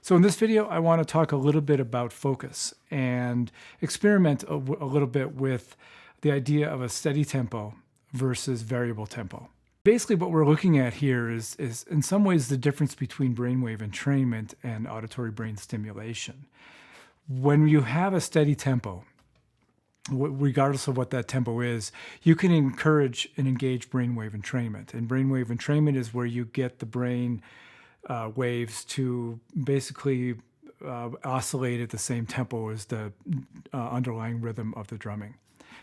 So in this video, I want to talk a little bit about focus and experiment a little bit with the idea of a steady tempo versus variable tempo. Basically, what we're looking at here is in some ways the difference between brainwave entrainment and auditory brain stimulation. When you have a steady tempo, regardless of what that tempo is, you can encourage and engage brainwave entrainment. And brainwave entrainment is where you get the brain waves to basically oscillate at the same tempo as the underlying rhythm of the drumming.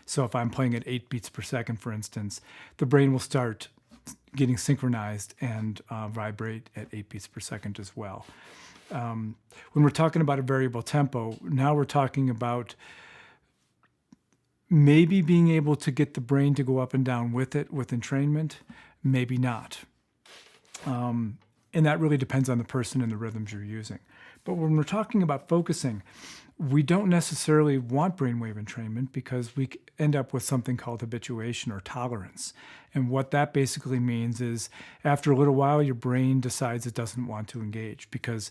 So if I'm playing at 8 beats per second, for instance, the brain will start getting synchronized and vibrate at 8 beats per second as well. When we're talking about a variable tempo, now we're talking about maybe being able to get the brain to go up and down with it with entrainment, maybe not. And that really depends on the person and the rhythms you're using. But when we're talking about focusing, we don't necessarily want brainwave entrainment because we end up with something called habituation or tolerance. And what that basically means is after a little while, your brain decides it doesn't want to engage because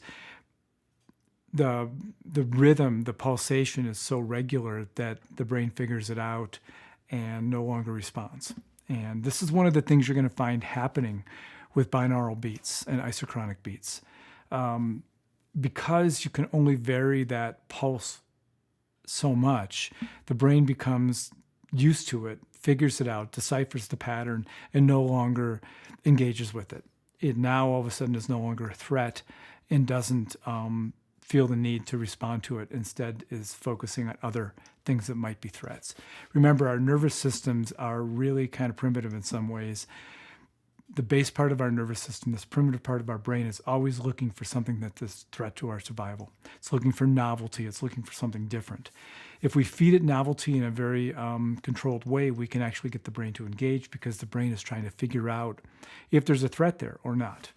the rhythm, the pulsation is so regular that the brain figures it out and no longer responds. And this is one of the things you're going to find happening with binaural beats and isochronic beats. Because you can only vary that pulse so much, the brain becomes used to it, figures it out, deciphers the pattern, and no longer engages with it. It now all of a sudden is no longer a threat and doesn't feel the need to respond to it. Instead is focusing on other things that might be threats. Remember, our nervous systems are really kind of primitive in some ways. The base part of our nervous system, this primitive part of our brain, is always looking for something that's a threat to our survival. It's looking for novelty. It's looking for something different. If we feed it novelty in a very controlled way, we can actually get the brain to engage because the brain is trying to figure out if there's a threat there or not.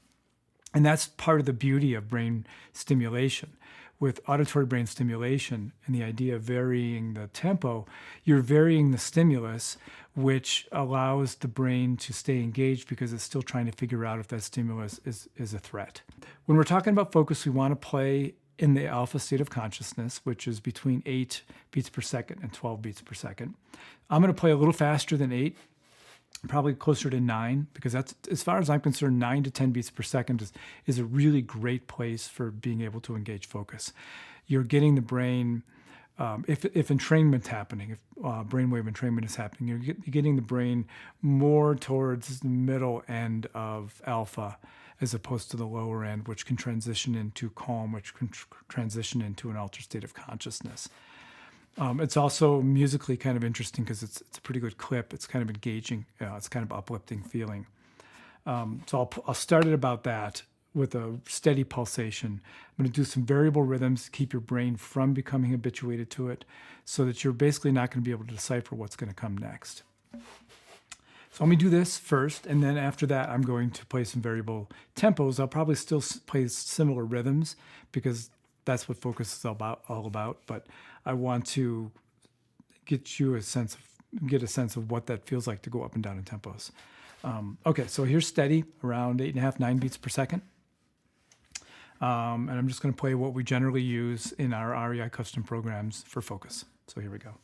And that's part of the beauty of brain stimulation. With auditory brain stimulation and the idea of varying the tempo, you're varying the stimulus, which allows the brain to stay engaged because it's still trying to figure out if that stimulus is a threat. When we're talking about focus, we want to play in the alpha state of consciousness, which is between 8 beats per second and 12 beats per second. I'm going to play a little faster than 8, probably closer to 9, because that's, as far as I'm concerned, 9 to 10 beats per second is a really great place for being able to engage focus. You're getting the brain, if entrainment's happening, if brainwave entrainment is happening, you're getting the brain more towards the middle end of alpha as opposed to the lower end, which can transition into calm, which can transition into an altered state of consciousness. It's also musically kind of interesting because it's a pretty good clip. It's kind of engaging. It's kind of uplifting feeling. So I'll start it about that with a steady pulsation. I'm going to do some variable rhythms to keep your brain from becoming habituated to it so that you're basically not going to be able to decipher what's going to come next. So let me do this first, and then after that, I'm going to play some variable tempos. I'll probably still play similar rhythms because that's what focus is all about. But I want to get a sense of what that feels like to go up and down in tempos. Okay, so here's steady, around 8.5, 9 beats per second. And I'm just going to play what we generally use in our REI custom programs for focus. So here we go.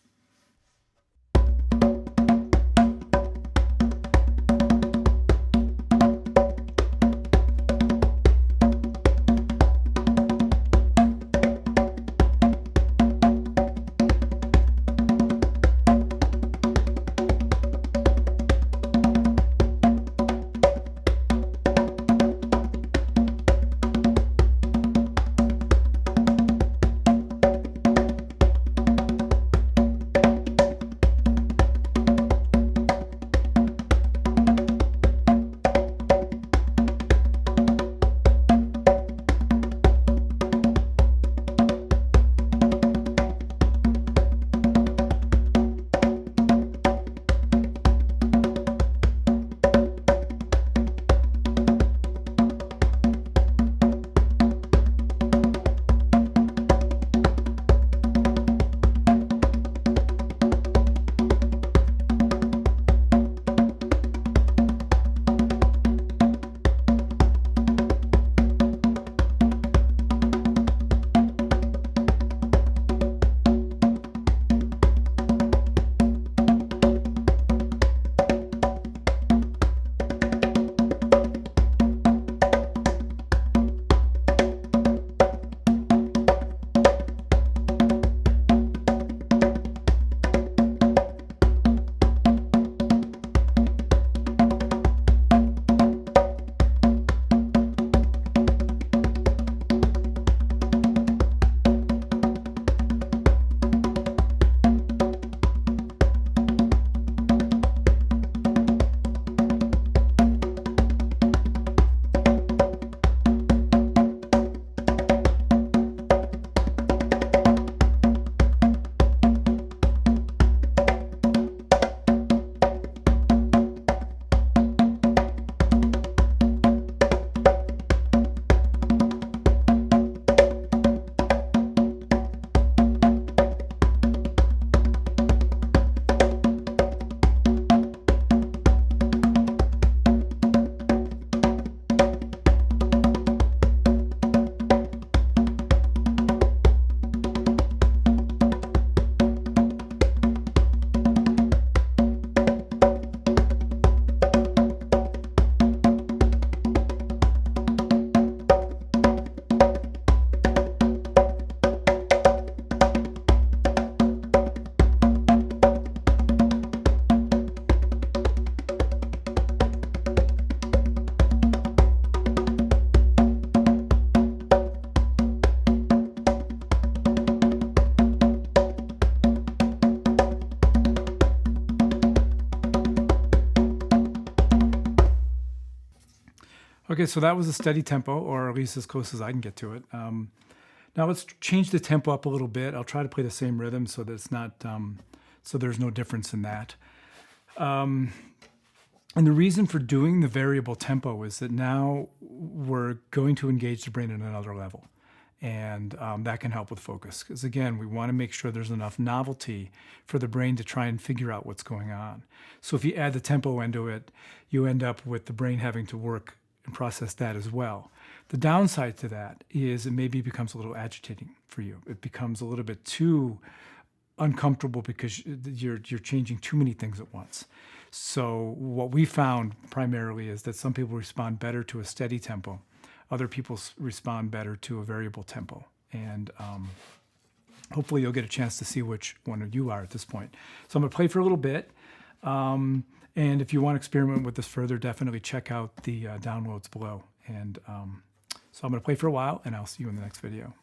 Okay, so that was a steady tempo, or at least as close as I can get to it. Now let's change the tempo up a little bit. I'll try to play the same rhythm so that it's not, so there's no difference in that. And the reason for doing the variable tempo is that now we're going to engage the brain at another level. And that can help with focus. Because again, we want to make sure there's enough novelty for the brain to try and figure out what's going on. So if you add the tempo into it, you end up with the brain having to work and process that as well. The downside to that is it maybe becomes a little agitating for you. It becomes a little bit too uncomfortable because you're changing too many things at once. So what we found primarily is that some people respond better to a steady tempo. Other people respond better to a variable tempo. And hopefully you'll get a chance to see which one you are at this point. So I'm going to play for a little bit. And if you want to experiment with this further, definitely check out the downloads below. And so I'm going to play for a while, and I'll see you in the next video.